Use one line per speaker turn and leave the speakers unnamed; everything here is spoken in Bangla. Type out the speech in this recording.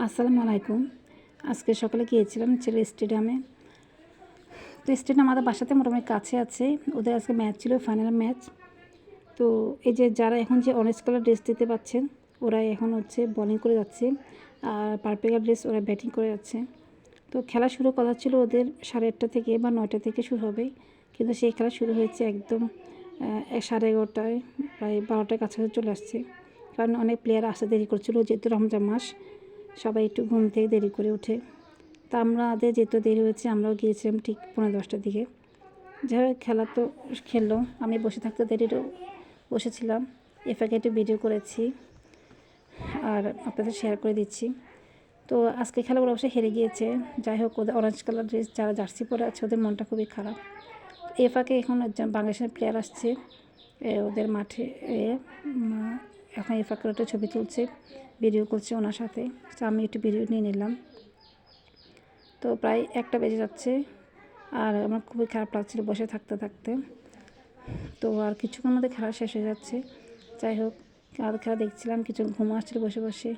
আসসালামু আলাইকুম। আজকে সকালে গিয়েছিলাম ছেলের স্টেডিয়ামে। তো স্টেডিয়াম আমাদের বাসাতে মোটামুটি কাছে আছে। ওদের আজকে ম্যাচ ছিল, ফাইনাল ম্যাচ। তো এই যে যারা এখন যে অরেঞ্জ কালার ড্রেস দিতে পাচ্ছেন, ওরা এখন হচ্ছে বোলিং করে যাচ্ছে, আর পার্পল কালার ড্রেস ওরা ব্যাটিং করে যাচ্ছে। তো খেলা শুরু কথা ছিল ওদের 8:30 থেকে বা 9টা থেকে শুরু হবে, কিন্তু সেই খেলা শুরু হয়েছে একদম 11:30টায়, প্রায় 12টার কাছাকাছি চলে আসছে। কারণ অনেক প্লেয়ার আসতে দেরি করছিল, যেহেতু রমজান মাস, সবাই একটু ঘুম থেকে দেরি করে ওঠে। তা আমাদের যেহেতু দেরি হয়েছে, আমরাও গিয়েছিলাম ঠিক 9:45টার দিকে। যাই হোক, খেলা তো খেললো, আমি বসে থাকতে দেরিও বসেছিলাম। এফাকে একটু ভিডিও করেছি আর আপনাদের শেয়ার করে দিচ্ছি। তো আজকে খেলা ওরা অবশ্যই হেরে গিয়েছে। যাই হোক, ওদের অরেঞ্জ কালার ড্রেস যারা জার্সি পরে আছে ওদের মনটা খুবই খারাপ। এফাকে এখন একজন বাংলাদেশের প্লেয়ার আসছে ওদের মাঠে, এখন এফাকে একটা ছবি তুলছে, ভিডিও করছে ওনার সাথে। তো আমি একটু ভিডিও নিয়ে নিলাম। তো প্রায় 1টা বেজে যাচ্ছে, আর আমার খুবই খারাপ লাগছিল বসে থাকতে থাকতে। তো আর কিছুক্ষণ মধ্যে খেলা শেষ হয়ে যাচ্ছে। যাই হোক, খেলা দেখছিলাম, কিছু ঘুম আসছিল বসে বসে।